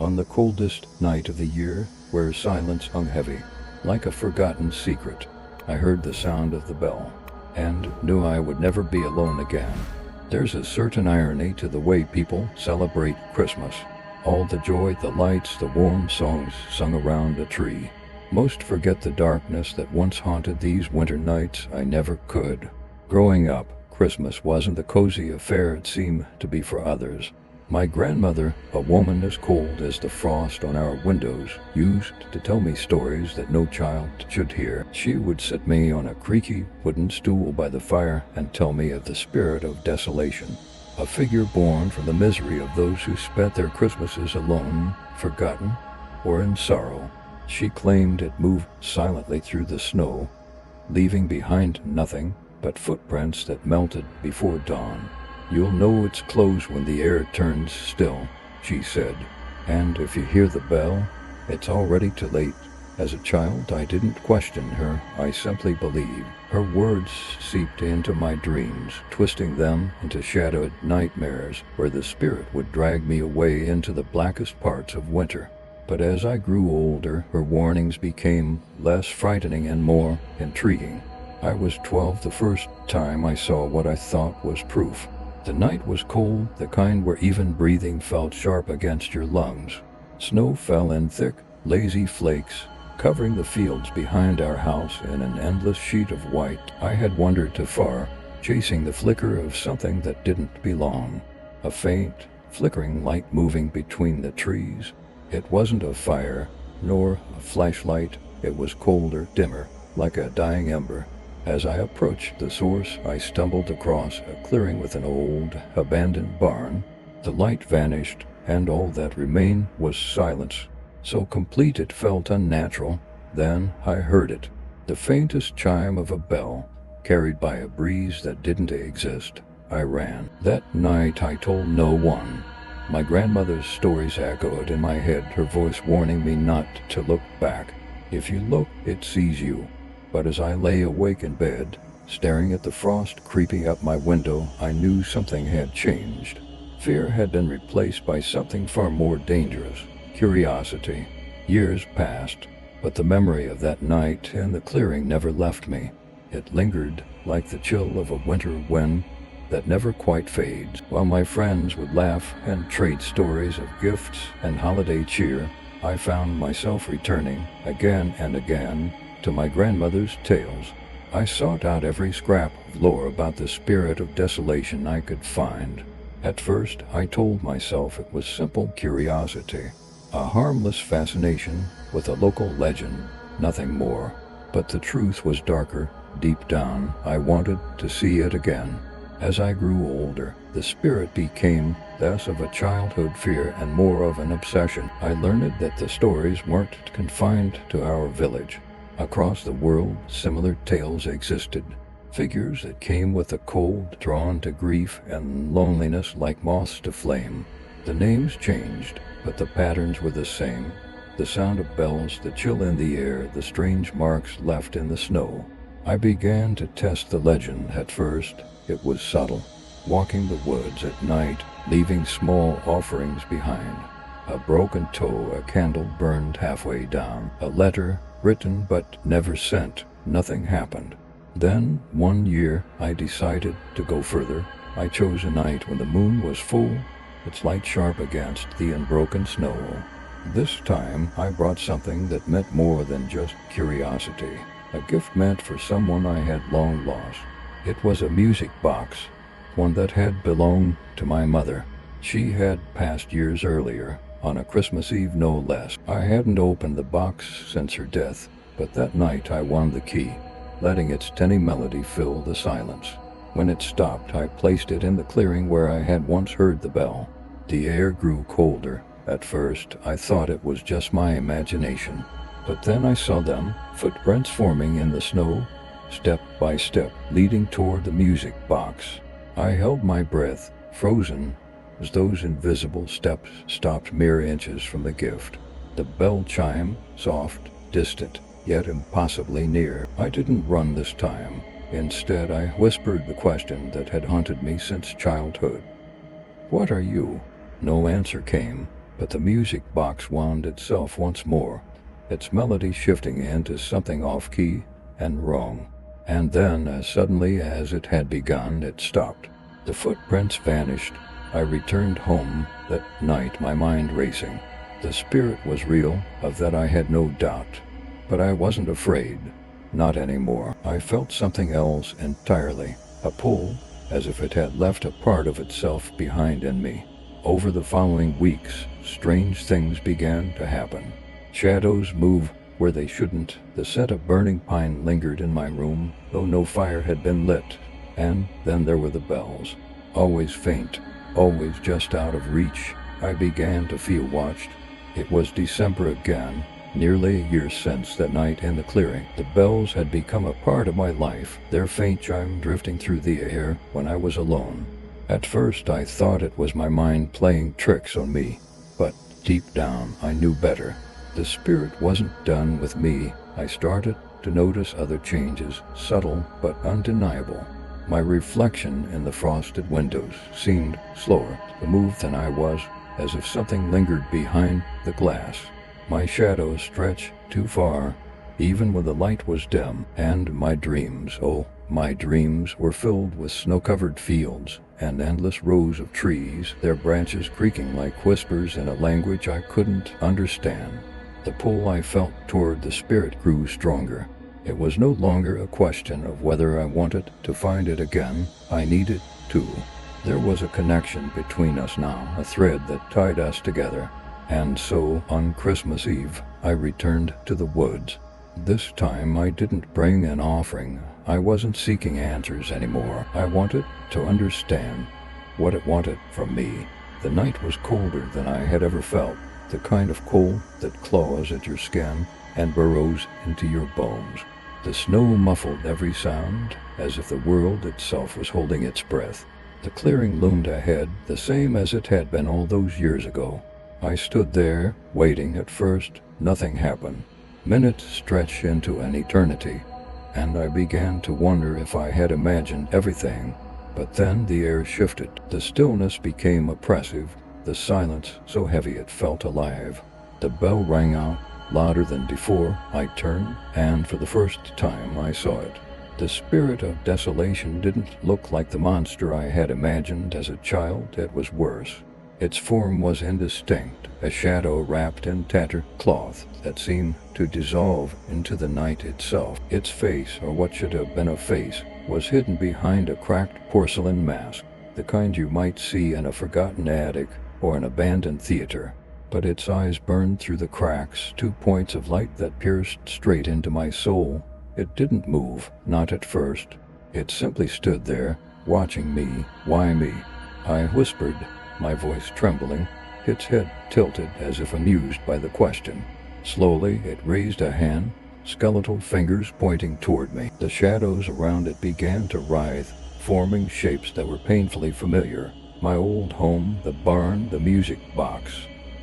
On the coldest night of the year, where silence hung heavy, like a forgotten secret, I heard the sound of the bell, and knew I would never be alone again. There's a certain irony to the way people celebrate Christmas. All the joy, the lights, the warm songs sung around a tree. Most forget the darkness that once haunted these winter nights. I never could. Growing up, Christmas wasn't the cozy affair it seemed to be for others. My grandmother, a woman as cold as the frost on our windows, used to tell me stories that no child should hear. She would sit me on a creaky wooden stool by the fire and tell me of the spirit of desolation, a figure born from the misery of those who spent their Christmases alone, forgotten, or in sorrow. She claimed it moved silently through the snow, leaving behind nothing but footprints that melted before dawn. You'll know it's close when the air turns still, she said, and if you hear the bell, it's already too late. As a child, I didn't question her, I simply believed. Her words seeped into my dreams, twisting them into shadowed nightmares where the spirit would drag me away into the blackest parts of winter. But as I grew older, her warnings became less frightening and more intriguing. I was 12 the first time I saw what I thought was proof. The night was cold, the kind where even breathing felt sharp against your lungs. Snow fell in thick, lazy flakes, covering the fields behind our house in an endless sheet of white. I had wandered too far, chasing the flicker of something that didn't belong. A faint, flickering light moving between the trees. It wasn't a fire, nor a flashlight. It was colder, dimmer, like a dying ember. As I approached the source, I stumbled across a clearing with an old, abandoned barn. The light vanished, and all that remained was silence, so complete it felt unnatural. Then I heard it, the faintest chime of a bell, carried by a breeze that didn't exist. I ran. That night I told no one. My grandmother's stories echoed in my head, her voice warning me not to look back. If you look, it sees you. But as I lay awake in bed, staring at the frost creeping up my window, I knew something had changed. Fear had been replaced by something far more dangerous, curiosity. Years passed, but the memory of that night and the clearing never left me. It lingered like the chill of a winter wind that never quite fades. While my friends would laugh and trade stories of gifts and holiday cheer, I found myself returning again and again to my grandmother's tales. I sought out every scrap of lore about the spirit of desolation I could find. At first, I told myself it was simple curiosity, a harmless fascination with a local legend, nothing more. But the truth was darker. Deep down, I wanted to see it again. As I grew older, the spirit became less of a childhood fear and more of an obsession. I learned that the stories weren't confined to our village. Across the world, similar tales existed, figures that came with a cold, drawn to grief and loneliness like moths to flame. The names changed, but the patterns were the same. The sound of bells, the chill in the air, the strange marks left in the snow. I began to test the legend. At first, it was subtle, walking the woods at night, leaving small offerings behind. A broken toe, a candle burned halfway down, a letter written but never sent. Nothing happened. Then, one year, I decided to go further. I chose a night when the moon was full, its light sharp against the unbroken snow. This time, I brought something that meant more than just curiosity. A gift meant for someone I had long lost. It was a music box, one that had belonged to my mother. She had passed years earlier, on a Christmas Eve no less. I hadn't opened the box since her death, but that night I wound the key, letting its tinny melody fill the silence. When it stopped, I placed it in the clearing where I had once heard the bell. The air grew colder. At first, I thought it was just my imagination, but then I saw them, footprints forming in the snow, step by step, leading toward the music box. I held my breath, frozen, as those invisible steps stopped mere inches from the gift. The bell chime, soft, distant, yet impossibly near. I didn't run this time. Instead, I whispered the question that had haunted me since childhood. "What are you?" No answer came. But the music box wound itself once more, its melody shifting into something off-key and wrong. And then, as suddenly as it had begun, it stopped. The footprints vanished. I returned home that night, my mind racing. The spirit was real, of that I had no doubt. But I wasn't afraid. Not anymore. I felt something else entirely. A pull, as if it had left a part of itself behind in me. Over the following weeks, strange things began to happen. Shadows moved where they shouldn't. The scent of burning pine lingered in my room, though no fire had been lit. And then there were the bells. Always faint, always just out of reach. I began to feel watched. It was December again, nearly a year since that night in the clearing. The bells had become a part of my life, their faint chime drifting through the air when I was alone. At first I thought it was my mind playing tricks on me, but deep down I knew better. The spirit wasn't done with me. I started to notice other changes, subtle but undeniable. My reflection in the frosted windows seemed slower to move than I was, as if something lingered behind the glass. My shadows stretched too far, even when the light was dim, and my dreams, my dreams were filled with snow-covered fields and endless rows of trees, their branches creaking like whispers in a language I couldn't understand. The pull I felt toward the spirit grew stronger. It was no longer a question of whether I wanted to find it again. I needed to. There was a connection between us now, a thread that tied us together. And so, on Christmas Eve, I returned to the woods. This time I didn't bring an offering. I wasn't seeking answers anymore. I wanted to understand what it wanted from me. The night was colder than I had ever felt, the kind of cold that claws at your skin and burrows into your bones. The snow muffled every sound, as if the world itself was holding its breath. The clearing loomed ahead, the same as it had been all those years ago. I stood there, waiting. At first, nothing happened. Minutes stretched into an eternity, and I began to wonder if I had imagined everything. But then the air shifted. The stillness became oppressive, the silence so heavy it felt alive. The bell rang out, louder than before. I turned, and for the first time I saw it. The spirit of desolation didn't look like the monster I had imagined as a child. It was worse. Its form was indistinct, a shadow wrapped in tattered cloth that seemed to dissolve into the night itself. Its face, or what should have been a face, was hidden behind a cracked porcelain mask, the kind you might see in a forgotten attic or an abandoned theater. But its eyes burned through the cracks, 2 points of light that pierced straight into my soul. It didn't move, not at first. It simply stood there, watching me. Why me? I whispered, my voice trembling, its head tilted as if amused by the question. Slowly, it raised a hand, skeletal fingers pointing toward me. The shadows around it began to writhe, forming shapes that were painfully familiar. My old home, the barn, the music box.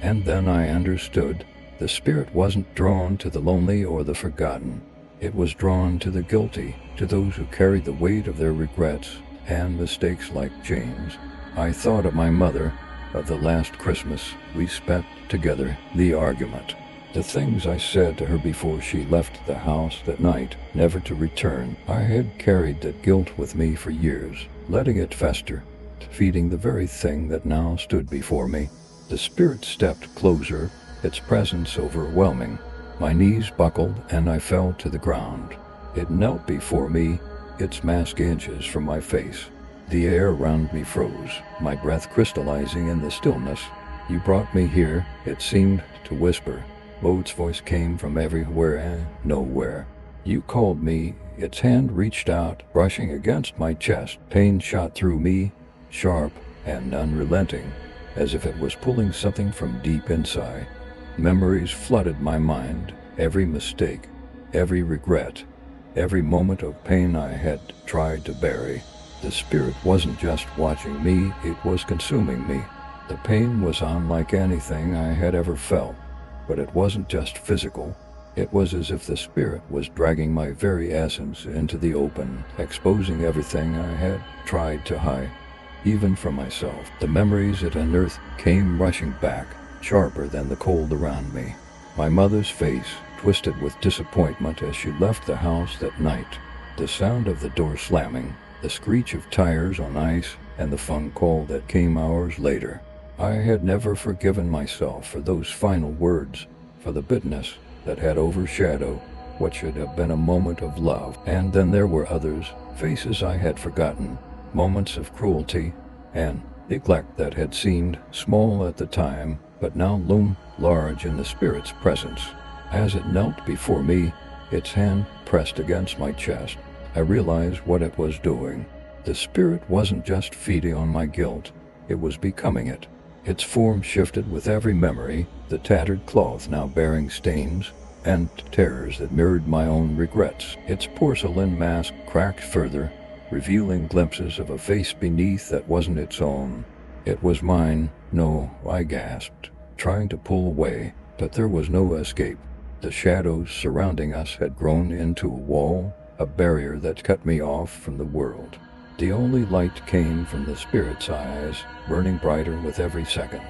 And then I understood. The spirit wasn't drawn to the lonely or the forgotten. It was drawn to the guilty, to those who carried the weight of their regrets and mistakes like chains. I thought of my mother, of the last Christmas we spent together, the argument, the things I said to her before she left the house that night, never to return. I had carried that guilt with me for years, letting it fester, feeding the very thing that now stood before me. The spirit stepped closer, its presence overwhelming. My knees buckled and I fell to the ground. It knelt before me, its mask inches from my face. The air around me froze, my breath crystallizing in the stillness. You brought me here, it seemed to whisper. Bode's voice came from everywhere and nowhere. You called me. Its hand reached out, brushing against my chest. Pain shot through me, sharp and unrelenting, as if it was pulling something from deep inside. Memories flooded my mind, every mistake, every regret, every moment of pain I had tried to bury. The spirit wasn't just watching me, it was consuming me. The pain was unlike anything I had ever felt, but it wasn't just physical. It was as if the spirit was dragging my very essence into the open, exposing everything I had tried to hide, even from myself. The memories it unearthed came rushing back, sharper than the cold around me. My mother's face twisted with disappointment as she left the house that night. The sound of the door slamming, the screech of tires on ice, and the phone call that came hours later. I had never forgiven myself for those final words, for the bitterness that had overshadowed what should have been a moment of love. And then there were others, faces I had forgotten, moments of cruelty and neglect that had seemed small at the time, but now loomed large in the spirit's presence. As it knelt before me, its hand pressed against my chest, I realized what it was doing. The spirit wasn't just feeding on my guilt, it was becoming it. Its form shifted with every memory, the tattered cloth now bearing stains and tears that mirrored my own regrets. Its porcelain mask cracked further, revealing glimpses of a face beneath that wasn't its own. It was mine. No, I gasped, trying to pull away, but there was no escape. The shadows surrounding us had grown into a wall, a barrier that cut me off from the world. The only light came from the spirit's eyes, burning brighter with every second.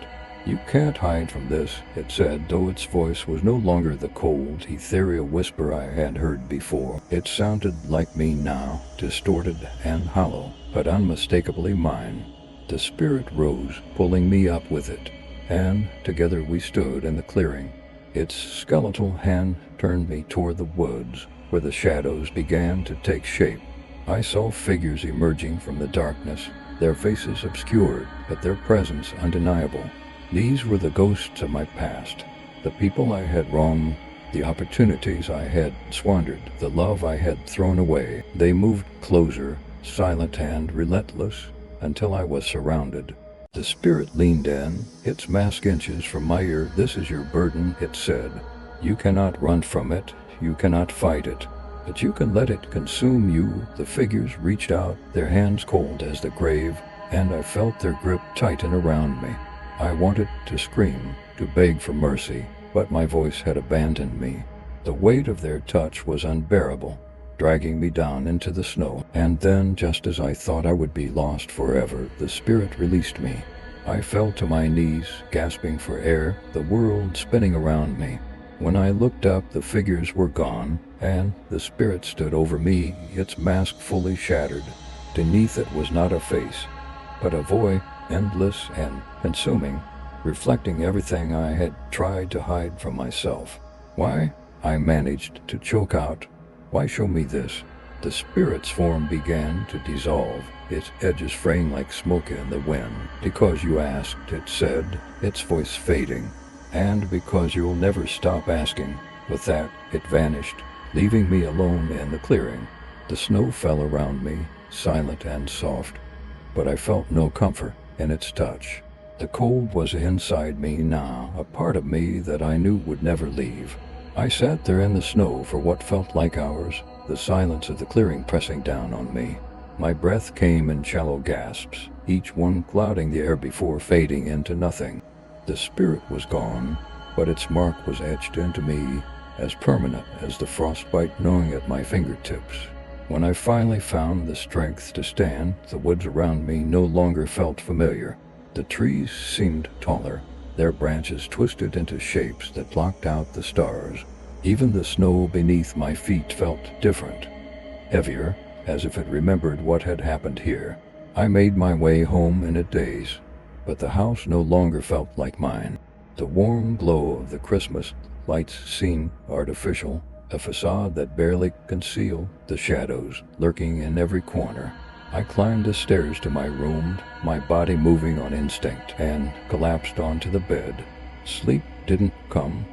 "You can't hide from this," it said, though its voice was no longer the cold, ethereal whisper I had heard before. It sounded like me now, distorted and hollow, but unmistakably mine. The spirit rose, pulling me up with it, and together we stood in the clearing. Its skeletal hand turned me toward the woods, where the shadows began to take shape. I saw figures emerging from the darkness, their faces obscured, but their presence undeniable. These were the ghosts of my past, the people I had wronged, the opportunities I had squandered, the love I had thrown away. They moved closer, silent and relentless, until I was surrounded. The spirit leaned in, its mask inches from my ear. "This is your burden," it said. "You cannot run from it, you cannot fight it, but you can let it consume you." The figures reached out, their hands cold as the grave, and I felt their grip tighten around me. I wanted to scream, to beg for mercy, but my voice had abandoned me. The weight of their touch was unbearable, dragging me down into the snow. And then, just as I thought I would be lost forever, the spirit released me. I fell to my knees, gasping for air, the world spinning around me. When I looked up, the figures were gone, and the spirit stood over me, its mask fully shattered. Beneath it was not a face, but a void, endless and consuming, reflecting everything I had tried to hide from myself. "Why?" I managed to choke out. "Why show me this?" The spirit's form began to dissolve, its edges fraying like smoke in the wind. "Because you asked," it said, its voice fading. "And because you'll never stop asking." With that, it vanished, leaving me alone in the clearing. The snow fell around me, silent and soft, but I felt no comfort in its touch. The cold was inside me now, a part of me that I knew would never leave. I sat there in the snow for what felt like hours, the silence of the clearing pressing down on me. My breath came in shallow gasps, each one clouding the air before fading into nothing. The spirit was gone, but its mark was etched into me, as permanent as the frostbite gnawing at my fingertips. When I finally found the strength to stand, the woods around me no longer felt familiar. The trees seemed taller, their branches twisted into shapes that blocked out the stars. Even the snow beneath my feet felt different, heavier, as if it remembered what had happened here. I made my way home in a daze, but the house no longer felt like mine. The warm glow of the Christmas lights seemed artificial, a facade that barely concealed the shadows lurking in every corner. I climbed the stairs to my room, my body moving on instinct, and collapsed onto the bed. Sleep didn't come.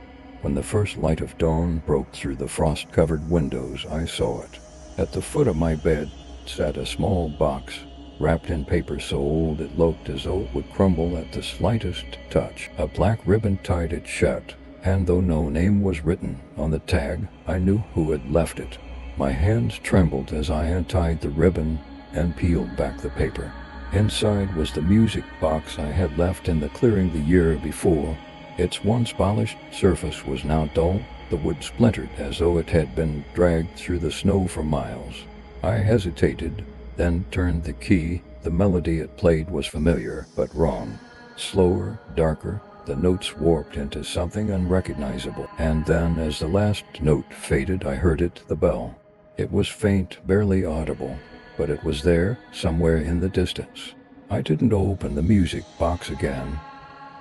When the first light of dawn broke through the frost-covered windows, I saw it. At the foot of my bed sat a small box, wrapped in paper so old it looked as though it would crumble at the slightest touch. A black ribbon tied it shut, and though no name was written on the tag, I knew who had left it. My hands trembled as I untied the ribbon and peeled back the paper. Inside was the music box I had left in the clearing the year before. Its once polished surface was now dull, the wood splintered as though it had been dragged through the snow for miles. I hesitated, then turned the key. The melody it played was familiar, but wrong. Slower, darker, The notes warped into something unrecognizable, and then as the last note faded, I heard it, the bell. It was faint, barely audible, but it was there, somewhere in the distance. I didn't open the music box again.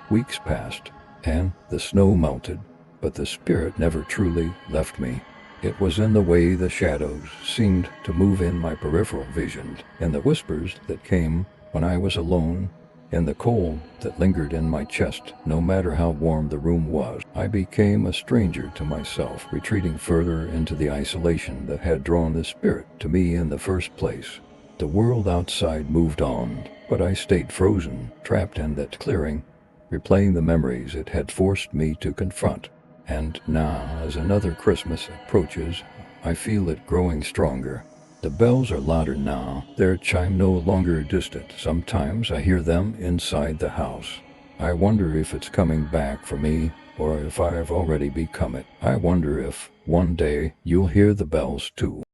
Weeks passed, and the snow melted, but the spirit never truly left me. It was in the way the shadows seemed to move in my peripheral vision, in the whispers that came when I was alone, in the cold that lingered in my chest. No matter how warm the room was, I became a stranger to myself, retreating further into the isolation that had drawn the spirit to me in the first place. The world outside moved on, but I stayed frozen, trapped in that clearing, replaying the memories it had forced me to confront. And now, as another Christmas approaches, I feel it growing stronger. The bells are louder now, their chime no longer distant. Sometimes I hear them inside the house. I wonder if it's coming back for me, or if I've already become it. I wonder if, one day, you'll hear the bells too.